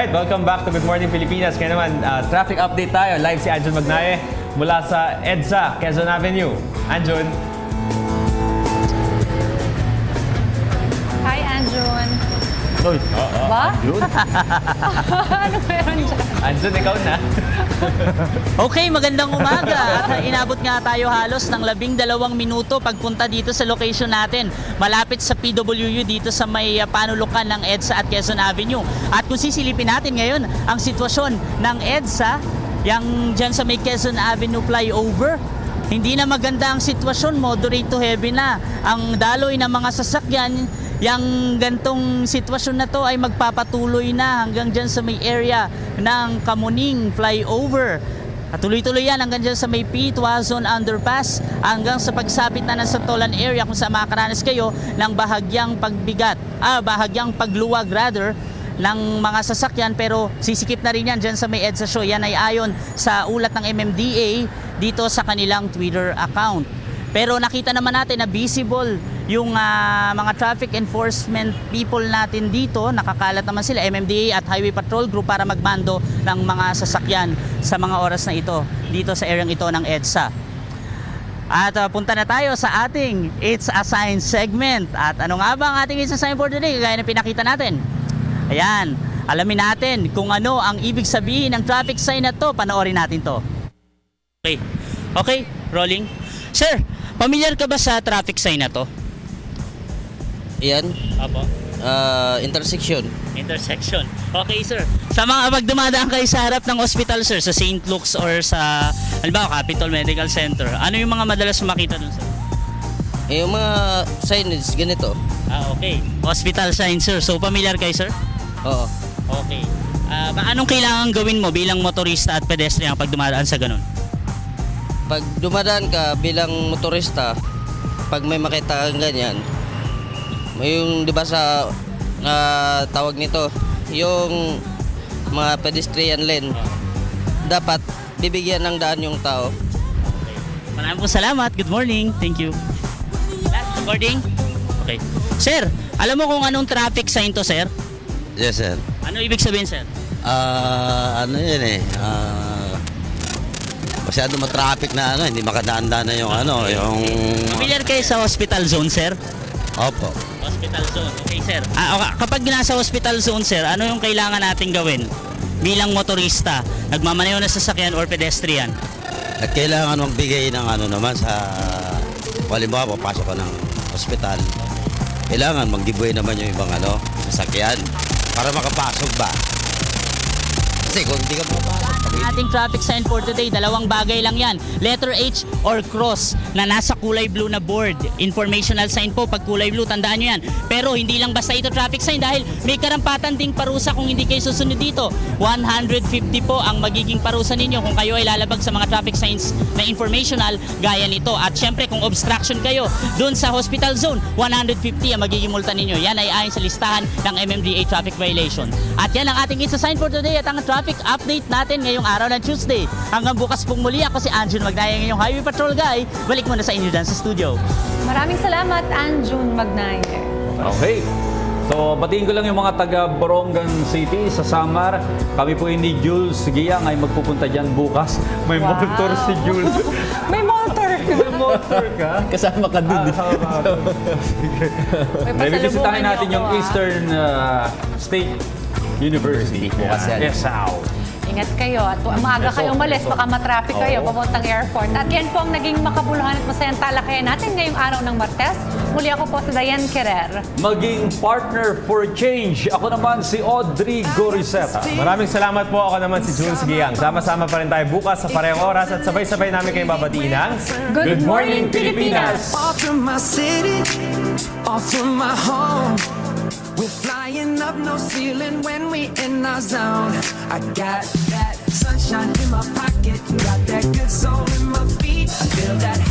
Alright, welcome back to Good Morning Pilipinas. Kaya naman, traffic update tayo. Live si Anjun Magnaye mula sa EDSA, Quezon Avenue. Anjun. Hi, Anjun. Uy, Ba? Anjun. Ano meron dyan? Anjun, ikaw na. Okay, magandang umaga. At inabot nga tayo halos ng 12 minuto pagpunta dito sa location natin. Malapit sa PWU dito sa may panulukan ng EDSA at Quezon Avenue. At kung sisilipin natin ngayon, ang sitwasyon ng EDSA, yang dyan sa may Quezon Avenue flyover, hindi na maganda ang sitwasyon, moderate to heavy na. Ang daloy ng mga sasakyan, yung gantong sitwasyon na to ay magpapatuloy na hanggang dyan sa may area ng Kamuning flyover. At tuloy-tuloy yan hanggang dyan sa may P. Tuazon Underpass hanggang sa pagsapit na ng Santolan area kung saan makakaranas kayo ng bahagyang pagluwag ng mga sasakyan, pero sisikip na rin yan dyan sa may EDSA show. Yan ay ayon sa ulat ng MMDA dito sa kanilang Twitter account. Pero nakita naman natin na visible yung mga traffic enforcement people natin dito. Nakakalat naman sila, MMDA at Highway Patrol Group, para magmando ng mga sasakyan sa mga oras na ito dito sa area ito ng EDSA. At punta na tayo sa ating It's a Sign segment. At ano nga ba ang ating It's a Sign for today? Gaya na pinakita natin. Ayan, alamin natin kung ano ang ibig sabihin ng traffic sign na to. Panoorin natin to. Okay, rolling. Sir, familiar ka ba sa traffic sign na to? Yan, Apo. intersection. Intersection. Okay, sir. Sa mga pag dumadaan kayo sa harap ng hospital, sir, sa St. Luke's or sa, halimbawa, Capitol Medical Center, ano yung mga madalas makita dun, sir? Yung mga signage, ganito. Okay. Hospital sign, sir. So, familiar kayo, sir? Oo. Okay. Anong kailangan gawin mo bilang motorista at pedestrian pag dumadaan sa ganun? Pag dumadaan ka bilang motorista, pag may makita kang ganyan, yung di ba sa tawag nito, yung mga pedestrian lane, dapat bibigyan ng daan yung tao. Maraming po salamat. Good morning. Thank you. Good morning. Okay. Sir, alam mo kung anong traffic sign to, sir? Yes, sir. Ano ibig sabihin, sir? Ano yun eh, masyado matraffic na hindi makadaan-daan na yung yung... Familiar kayo sa hospital zone, sir? Opo. Hospital zone. Okay, sir. Kapag nasa hospital zone, sir, ano yung kailangan natin gawin bilang motorista, nagmamaneho na sasakyan or pedestrian? At kailangan magbigay ng naman sa... Halimbawa, papasok ka ng hospital. Kailangan mag-giveaway naman yung ibang sasakyan para makapasok ba. Kasi kung hindi ka makapasok, Ang ating traffic sign for today, dalawang bagay lang yan. Letter H or cross na nasa kulay blue na board. Informational sign po pag kulay blue, tandaan nyo yan. Pero hindi lang basta ito traffic sign dahil may karampatan ding parusa kung hindi kayo susunod dito. 150 po ang magiging parusa ninyo kung kayo ay lalabag sa mga traffic signs na informational gaya nito. At syempre kung obstruction kayo dun sa hospital zone, 150 ang magiging multa ninyo. Yan ay ayon sa listahan ng MMDA traffic violation. At yan ang ating It's a Sign for today at ang traffic update natin ngayong araw ng Tuesday. Hanggang bukas pong muli, ako si Anjun Magnaye, ngayong Highway Patrol Guy. Balik muna sa inyo dyan sa studio. Maraming salamat, Anjun Magnaye. Okay. So, batiin ko lang yung mga taga Borongan City sa Samar. Kami po ni Jules Giyang ay magpupunta dyan bukas. May Wow. motor si Jules. May motor. May motor ka? kasama ka dun. May Bibisitahin pasalubungan natin niyo yung ako, Eastern State University. Bukas yan. Yes, how? Ingat kayo at maaga kayo umalis, baka matraffic kayo papuntang airport. At yan po ang naging makabuluhan at masayang talakayan natin ngayong araw ng Martes. Muli ako po si Diane Querer. Maging partner for change. Ako naman si Audrey Goriseta. Maraming salamat po. Ako naman si Jules Giyang. Sama-sama pa rin tayo bukas sa parehong oras at sabay-sabay namin kayo babatiin ng Good Morning, Pilipinas! Off from my city, off from my home. We're flying up, no ceiling when we in our zone. I got that sunshine in my pocket, got that good soul in my feet. I feel that